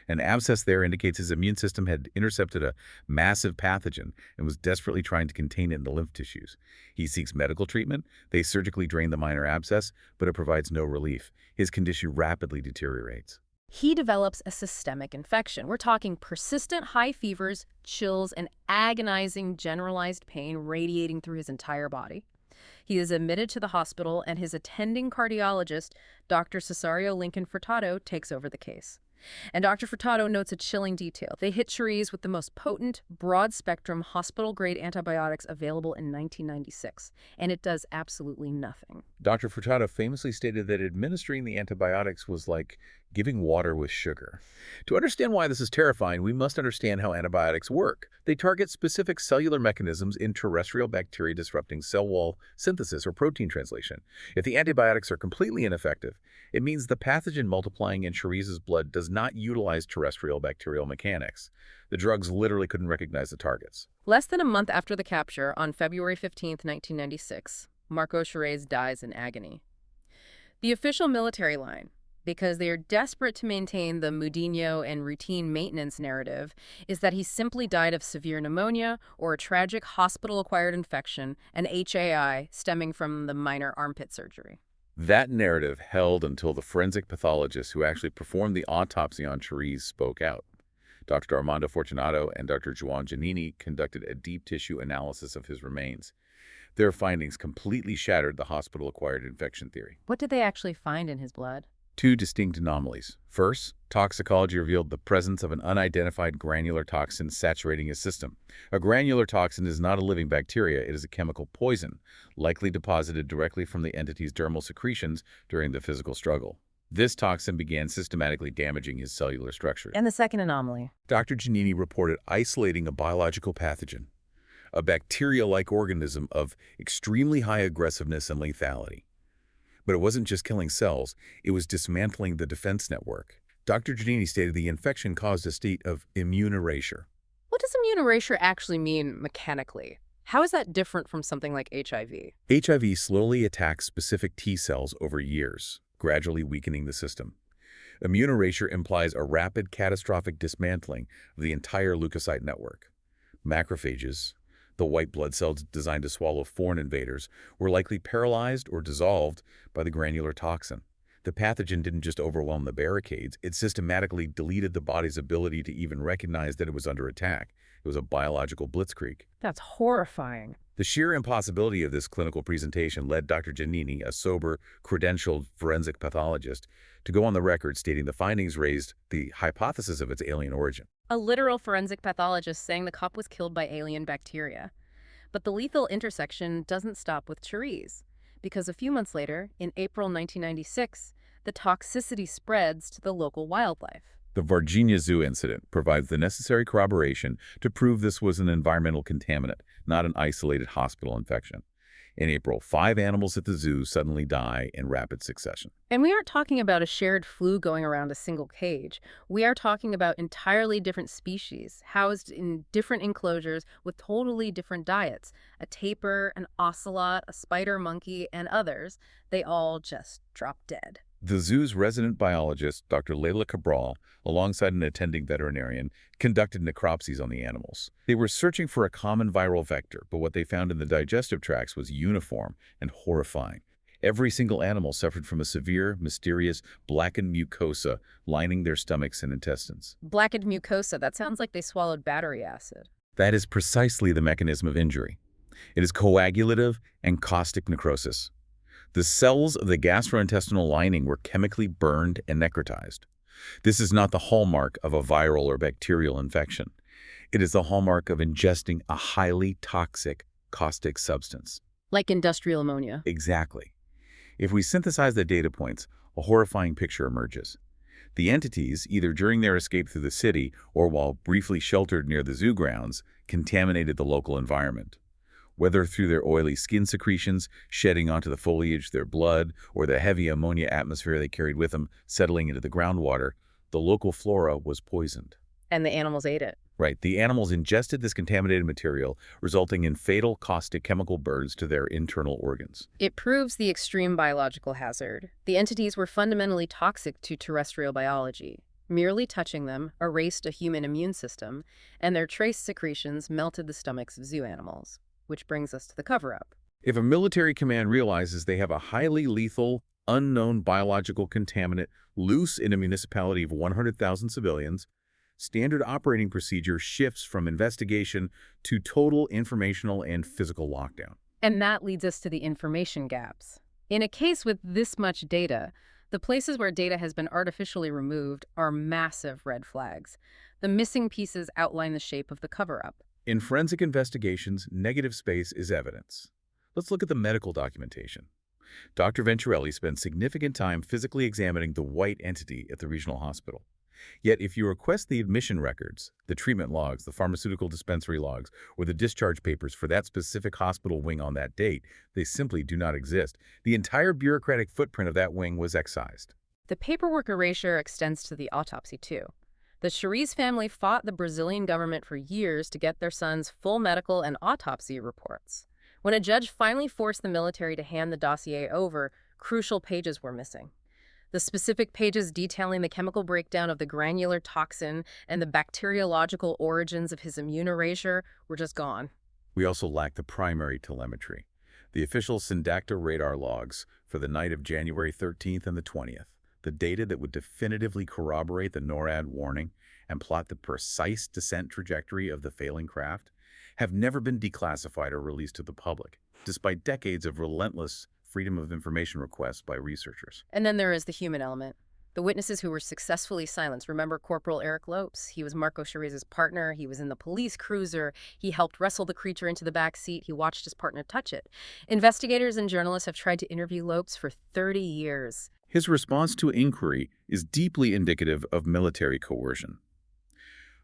An abscess there indicates his immune system had intercepted a massive pathogen and was desperately trying to contain it in the lymph tissues. He seeks medical treatment. They surgically drain the minor abscess, but it provides no relief. His condition rapidly deteriorates. He develops a systemic infection. We're talking persistent high fevers, chills, and agonizing generalized pain radiating through his entire body. He is admitted to the hospital, and his attending cardiologist, Dr. Cesario Lincoln Furtado, takes over the case. And Dr. Furtado notes a chilling detail. They hit Charisse with the most potent, broad-spectrum, hospital-grade antibiotics available in 1996, and it does absolutely nothing. Dr. Furtado famously stated that administering the antibiotics was like giving water with sugar. To understand why this is terrifying, we must understand how antibiotics work. They target specific cellular mechanisms in terrestrial bacteria disrupting cell wall synthesis or protein translation. If the antibiotics are completely ineffective, it means the pathogen multiplying in Charisse's blood does not utilize terrestrial bacterial mechanics. The drugs literally couldn't recognize the targets. Less than a month after the capture, on February 15, 1996, Marco Charisse dies in agony. The official military line, because they are desperate to maintain the Mudinho and routine maintenance narrative, is that he simply died of severe pneumonia or a tragic hospital-acquired infection, an HAI, stemming from the minor armpit surgery. That narrative held until the forensic pathologists who actually performed the autopsy on Charisse spoke out. Dr. Armando Fortunato and Dr. Juan Giannini conducted a deep tissue analysis of his remains. Their findings completely shattered the hospital-acquired infection theory. What did they actually find in his blood? Two distinct anomalies. First, toxicology revealed the presence of an unidentified granular toxin saturating his system. A granular toxin is not a living bacteria, it is a chemical poison, likely deposited directly from the entity's dermal secretions during the physical struggle. This toxin began systematically damaging his cellular structure. And the second anomaly? Dr. Giannini reported isolating a biological pathogen, a bacteria-like organism of extremely high aggressiveness and lethality. But it wasn't just killing cells, it was dismantling the defense network. Dr. Giannini stated the infection caused a state of immune erasure. What does immune erasure actually mean mechanically? How is that different from something like HIV? HIV slowly attacks specific T cells over years, gradually weakening the system. Immune erasure implies a rapid, catastrophic dismantling of the entire leukocyte network. Macrophages, the white blood cells designed to swallow foreign invaders, were likely paralyzed or dissolved by the granular toxin. The pathogen didn't just overwhelm the barricades, it systematically deleted the body's ability to even recognize that it was under attack. It was a biological blitzkrieg. That's horrifying. The sheer impossibility of this clinical presentation led Dr. Giannini, a sober, credentialed forensic pathologist, to go on the record stating the findings raised the hypothesis of its alien origin. A literal forensic pathologist saying the cop was killed by alien bacteria. But the lethal intersection doesn't stop with Charisse, because a few months later, in April 1996, the toxicity spreads to the local wildlife. The Varginha Zoo incident provides the necessary corroboration to prove this was an environmental contaminant, not an isolated hospital infection. In April, 5 animals at the zoo suddenly die in rapid succession. And we aren't talking about a shared flu going around a single cage. We are talking about entirely different species, housed in different enclosures with totally different diets. A tapir, an ocelot, a spider monkey, and others. They all just drop dead. The zoo's resident biologist, Dr. Leila Cabral, alongside an attending veterinarian, conducted necropsies on the animals. They were searching for a common viral vector, but what they found in the digestive tracts was uniform and horrifying. Every single animal suffered from a severe, mysterious, blackened mucosa lining their stomachs and intestines. Blackened mucosa, that sounds like they swallowed battery acid. That is precisely the mechanism of injury. It is coagulative and caustic necrosis. The cells of the gastrointestinal lining were chemically burned and necrotized. This is not the hallmark of a viral or bacterial infection. It is the hallmark of ingesting a highly toxic, caustic substance. Like industrial ammonia. Exactly. If we synthesize the data points, a horrifying picture emerges. The entities, either during their escape through the city or while briefly sheltered near the zoo grounds, contaminated the local environment. Whether through their oily skin secretions, shedding onto the foliage, their blood, or the heavy ammonia atmosphere they carried with them settling into the groundwater, the local flora was poisoned. And the animals ate it. Right, the animals ingested this contaminated material, resulting in fatal caustic chemical burns to their internal organs. It proves the extreme biological hazard. The entities were fundamentally toxic to terrestrial biology. Merely touching them erased a human immune system, and their trace secretions melted the stomachs of zoo animals. Which brings us to the cover-up. If a military command realizes they have a highly lethal, unknown biological contaminant loose in a municipality of 100,000 civilians, standard operating procedure shifts from investigation to total informational and physical lockdown. And that leads us to the information gaps. In a case with this much data, the places where data has been artificially removed are massive red flags. The missing pieces outline the shape of the cover-up. In forensic investigations, negative space is evidence. Let's look at the medical documentation. Dr. Venturelli spent significant time physically examining the white entity at the regional hospital. Yet if you request the admission records, the treatment logs, the pharmaceutical dispensary logs, or the discharge papers for that specific hospital wing on that date, they simply do not exist. The entire bureaucratic footprint of that wing was excised. The paperwork erasure extends to the autopsy, too. The Gerais family fought the Brazilian government for years to get their son's full medical and autopsy reports. When a judge finally forced the military to hand the dossier over, crucial pages were missing. The specific pages detailing the chemical breakdown of the granular toxin and the bacteriological origins of his immune erasure were just gone. We also lack the primary telemetry, the official Syndacta radar logs for the night of January 13th and the 20th. The data that would definitively corroborate the NORAD warning and plot the precise descent trajectory of the failing craft have never been declassified or released to the public, despite decades of relentless freedom of information requests by researchers. And then there is the human element. The witnesses who were successfully silenced. Remember Corporal Eric Lopes? He was Marco Chereza's partner. He was in the police cruiser. He helped wrestle the creature into the back seat. He watched his partner touch it. Investigators and journalists have tried to interview Lopes for 30 years. His response to inquiry is deeply indicative of military coercion.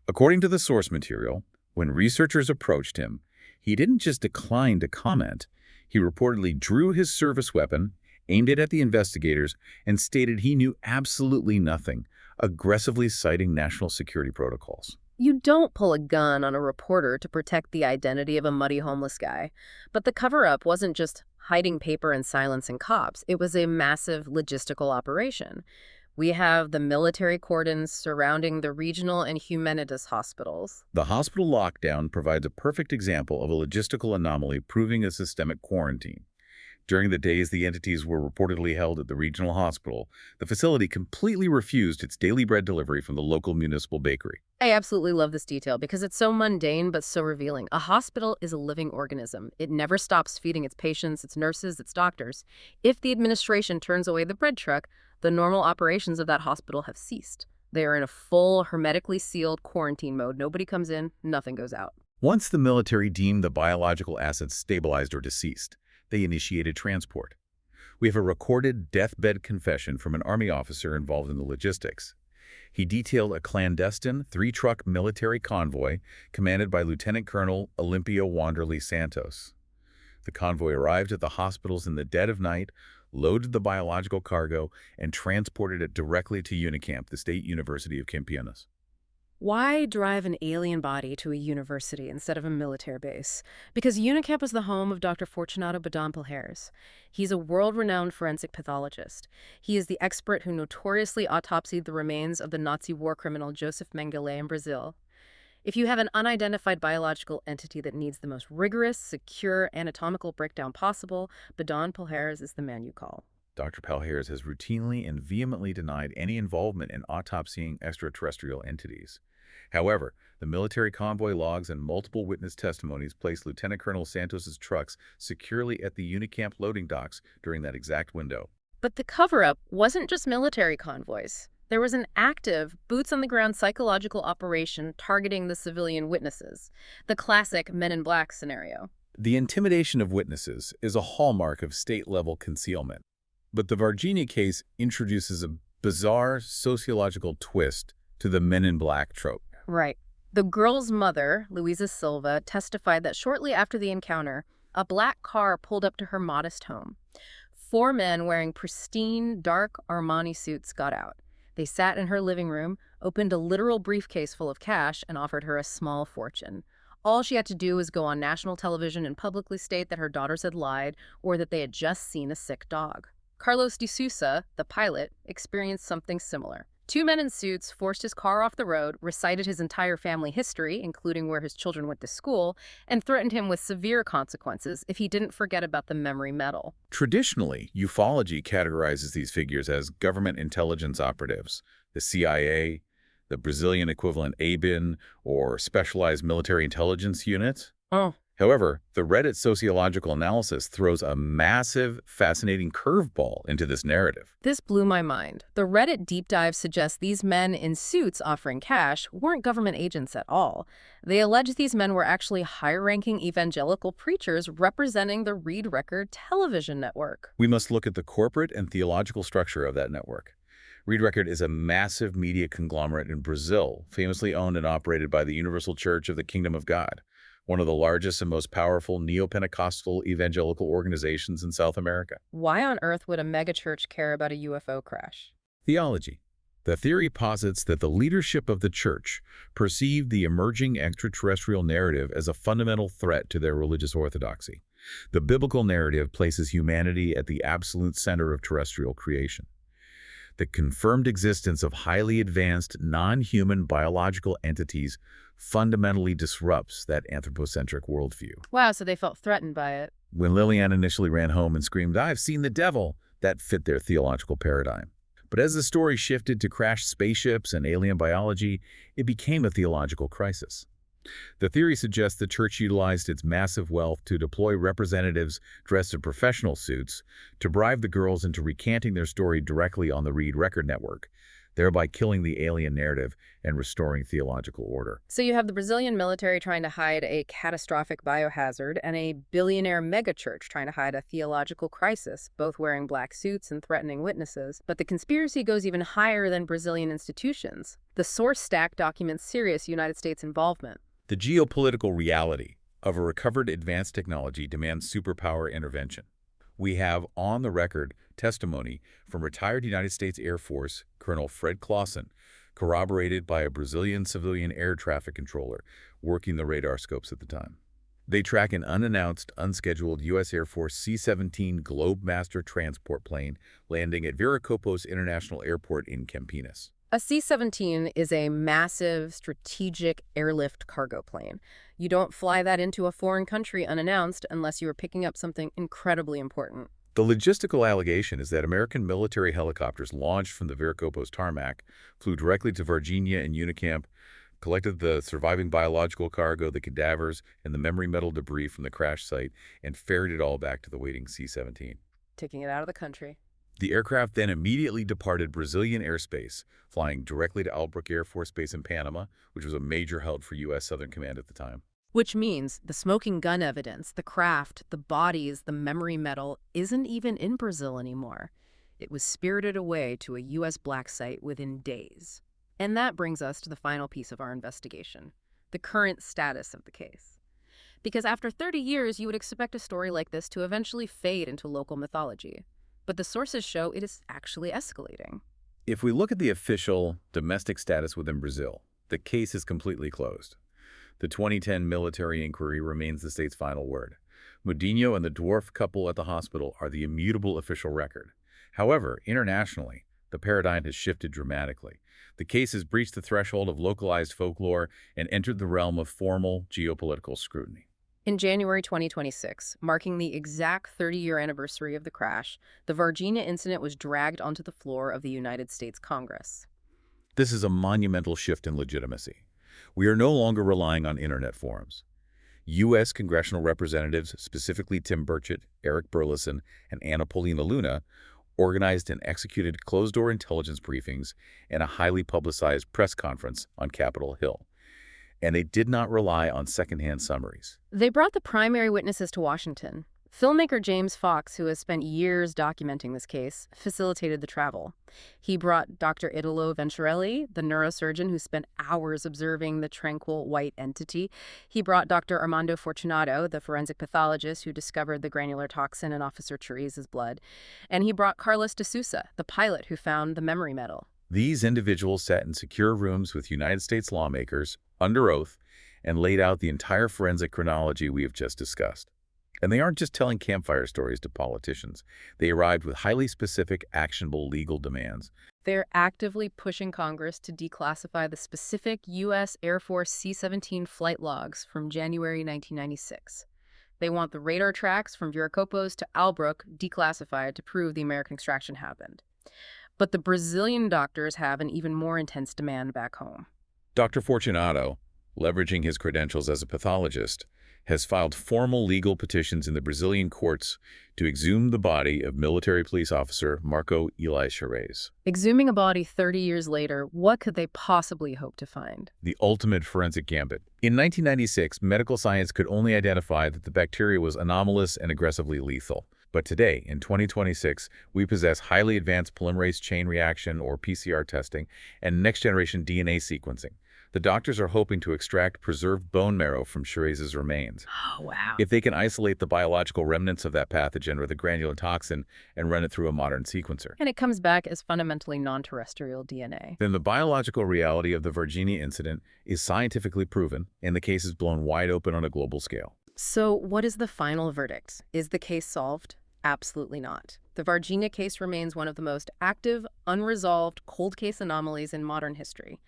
According to the source material, when researchers approached him, he didn't just decline to comment. He reportedly drew his service weapon, aimed it at the investigators, and stated he knew absolutely nothing, aggressively citing national security protocols. You don't pull a gun on a reporter to protect the identity of a muddy homeless guy. But the cover-up wasn't just hiding paper and silencing cops. It was a massive logistical operation. We have the military cordons surrounding the regional and humanitas hospitals. The hospital lockdown provides a perfect example of a logistical anomaly proving a systemic quarantine. During the days the entities were reportedly held at the regional hospital, the facility completely refused its daily bread delivery from the local municipal bakery. I absolutely love this detail because it's so mundane but so revealing. A hospital is a living organism. It never stops feeding its patients, its nurses, its doctors. If the administration turns away the bread truck, the normal operations of that hospital have ceased. They are in a full, hermetically sealed quarantine mode. Nobody comes in, nothing goes out. Once the military deemed the biological assets stabilized or deceased, they initiated transport. We have a recorded deathbed confession from an Army officer involved in the logistics. He detailed a clandestine 3-truck military convoy commanded by Lieutenant Colonel Olimpio Wanderley Santos. The convoy arrived at the hospitals in the dead of night, loaded the biological cargo, and transported it directly to Unicamp, the State University of Campinas. Why drive an alien body to a university instead of a military base? Because UNICAP is the home of Dr. Fortunato Badon. He's a world-renowned forensic pathologist. He is the expert who notoriously autopsied the remains of the Nazi war criminal Joseph Mengele in Brazil. If you have an unidentified biological entity that needs the most rigorous, secure anatomical breakdown possible, Badon is the man you call. Dr. Palhares has routinely and vehemently denied any involvement in autopsying extraterrestrial entities. However, the military convoy logs and multiple witness testimonies placed Lieutenant Colonel Santos's trucks securely at the Unicamp loading docks during that exact window. But the cover-up wasn't just military convoys. There was an active, boots-on-the-ground psychological operation targeting the civilian witnesses, the classic Men in Black scenario. The intimidation of witnesses is a hallmark of state-level concealment. But the Varginha case introduces a bizarre sociological twist to the Men in Black trope. Right. The girl's mother, Luisa Silva, testified that shortly after the encounter, a black car pulled up to her modest home. 4 men wearing pristine, dark Armani suits got out. They sat in her living room, opened a literal briefcase full of cash, and offered her a small fortune. All she had to do was go on national television and publicly state that her daughters had lied or that they had just seen a sick dog. Carlos de Sousa, the pilot, experienced something similar. 2 men in suits forced his car off the road, recited his entire family history, including where his children went to school, and threatened him with severe consequences if he didn't forget about the memory medal. Traditionally, ufology categorizes these figures as government intelligence operatives, the CIA, the Brazilian equivalent ABIN, or specialized military intelligence units. Oh. However, the Reddit sociological analysis throws a massive, fascinating curveball into this narrative. This blew my mind. The Reddit deep dive suggests these men in suits offering cash weren't government agents at all. They allege these men were actually high-ranking evangelical preachers representing the Read Record television network. We must look at the corporate and theological structure of that network. Read Record is a massive media conglomerate in Brazil, famously owned and operated by the Universal Church of the Kingdom of God, one of the largest and most powerful neo-Pentecostal evangelical organizations in South America. Why on earth would a megachurch care about a UFO crash? Theology. The theory posits that the leadership of the church perceived the emerging extraterrestrial narrative as a fundamental threat to their religious orthodoxy. The biblical narrative places humanity at the absolute center of terrestrial creation. The confirmed existence of highly advanced, non-human biological entities fundamentally disrupts that anthropocentric worldview. Wow, so they felt threatened by it. When Lillian initially ran home and screamed, "I've seen the devil," that fit their theological paradigm. But as the story shifted to crashed spaceships and alien biology, it became a theological crisis. The theory suggests the church utilized its massive wealth to deploy representatives dressed in professional suits to bribe the girls into recanting their story directly on the Read Record network, thereby killing the alien narrative and restoring theological order. So you have the Brazilian military trying to hide a catastrophic biohazard and a billionaire megachurch trying to hide a theological crisis, both wearing black suits and threatening witnesses. But the conspiracy goes even higher than Brazilian institutions. The source stack documents serious United States involvement. The geopolitical reality of a recovered advanced technology demands superpower intervention. We have on-the-record testimony from retired United States Air Force Colonel Fred Clausen, corroborated by a Brazilian civilian air traffic controller working the radar scopes at the time. They track an unannounced, unscheduled U.S. Air Force C-17 Globemaster transport plane landing at Viracopos International Airport in Campinas. A C-17 is a massive, strategic airlift cargo plane. You don't fly that into a foreign country unannounced unless you are picking up something incredibly important. The logistical allegation is that American military helicopters launched from the Viracopos tarmac, flew directly to Varginha and Unicamp, collected the surviving biological cargo, the cadavers, and the memory metal debris from the crash site, and ferried it all back to the waiting C-17. Taking it out of the country. The aircraft then immediately departed Brazilian airspace, flying directly to Albrook Air Force Base in Panama, which was a major hub for U.S. Southern Command at the time. Which means the smoking gun evidence, the craft, the bodies, the memory metal isn't even in Brazil anymore. It was spirited away to a U.S. black site within days. And that brings us to the final piece of our investigation, the current status of the case. Because after 30 years, you would expect a story like this to eventually fade into local mythology. But the sources show it is actually escalating. If we look at the official domestic status within Brazil, the case is completely closed. The 2010 military inquiry remains the state's final word. Mudinho and the dwarf couple at the hospital are the immutable official record. However, internationally, the paradigm has shifted dramatically. The case has breached the threshold of localized folklore and entered the realm of formal geopolitical scrutiny. In January 2026, marking the exact 30-year anniversary of the crash, the Varginha incident was dragged onto the floor of the United States Congress. This is a monumental shift in legitimacy. We are no longer relying on internet forums. U.S. congressional representatives, specifically Tim Burchett, Eric Burleson, and Anna Paulina Luna, organized and executed closed-door intelligence briefings and a highly publicized press conference on Capitol Hill. And they did not rely on secondhand summaries. They brought the primary witnesses to Washington. Filmmaker James Fox, who has spent years documenting this case, facilitated the travel. He brought Dr. Italo Venturelli, the neurosurgeon who spent hours observing the tranquil white entity. He brought Dr. Armando Fortunato, the forensic pathologist who discovered the granular toxin in Officer Therese's blood. And he brought Carlos de Sousa, the pilot who found the memory medal. These individuals sat in secure rooms with United States lawmakers, under oath, and laid out the entire forensic chronology we have just discussed. And they aren't just telling campfire stories to politicians. They arrived with highly specific, actionable legal demands. They're actively pushing Congress to declassify the specific U.S. Air Force C-17 flight logs from January 1996. They want the radar tracks from Viracopos to Albrook declassified to prove the American extraction happened. But the Brazilian doctors have an even more intense demand back home. Dr. Fortunato, leveraging his credentials as a pathologist, has filed formal legal petitions in the Brazilian courts to exhume the body of military police officer Marco Eli Charez. Exhuming a body 30 years later, what could they possibly hope to find? The ultimate forensic gambit. In 1996, medical science could only identify that the bacteria was anomalous and aggressively lethal. But today, in 2026, we possess highly advanced polymerase chain reaction, or PCR testing, and next-generation DNA sequencing. The doctors are hoping to extract preserved bone marrow from Charez's remains. Oh, wow. If they can isolate the biological remnants of that pathogen or the granular toxin and run it through a modern sequencer, And it comes back as fundamentally non-terrestrial DNA. then the biological reality of the Varginha incident is scientifically proven, and the case is blown wide open on a global scale. So what is the final verdict? Is the case solved? Absolutely not. The Varginha case remains one of the most active, unresolved, cold case anomalies in modern history.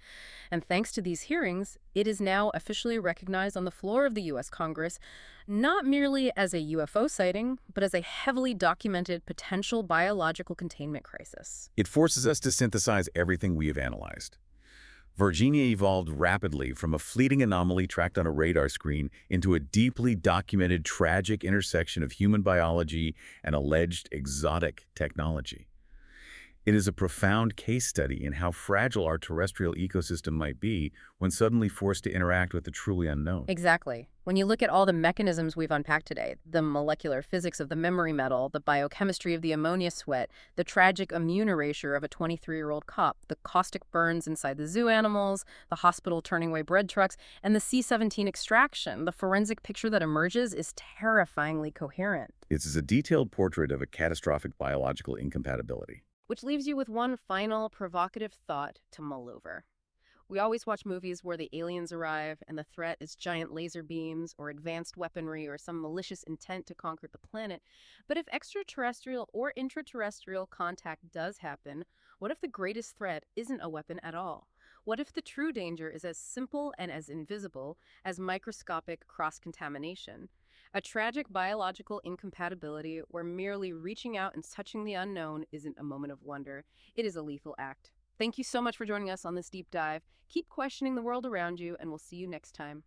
And thanks to these hearings, it is now officially recognized on the floor of the U.S. Congress, not merely as a UFO sighting, but as a heavily documented potential biological containment crisis. It forces us to synthesize everything we have analyzed. Varginha evolved rapidly from a fleeting anomaly tracked on a radar screen into a deeply documented tragic intersection of human biology and alleged exotic technology. It is a profound case study in how fragile our terrestrial ecosystem might be when suddenly forced to interact with the truly unknown. Exactly. When you look at all the mechanisms we've unpacked today, the molecular physics of the memory metal, the biochemistry of the ammonia sweat, the tragic immune erasure of a 23-year-old cop, the caustic burns inside the zoo animals, the hospital turning away bread trucks, and the C-17 extraction, the forensic picture that emerges is terrifyingly coherent. This is a detailed portrait of a catastrophic biological incompatibility. Which leaves you with one final provocative thought to mull over. We always watch movies where the aliens arrive and the threat is giant laser beams or advanced weaponry or some malicious intent to conquer the planet. But if extraterrestrial or intraterrestrial contact does happen, what if the greatest threat isn't a weapon at all? What if the true danger is as simple and as invisible as microscopic cross-contamination? A tragic biological incompatibility where merely reaching out and touching the unknown isn't a moment of wonder. It is a lethal act. Thank you so much for joining us on this deep dive. Keep questioning the world around you, and we'll see you next time.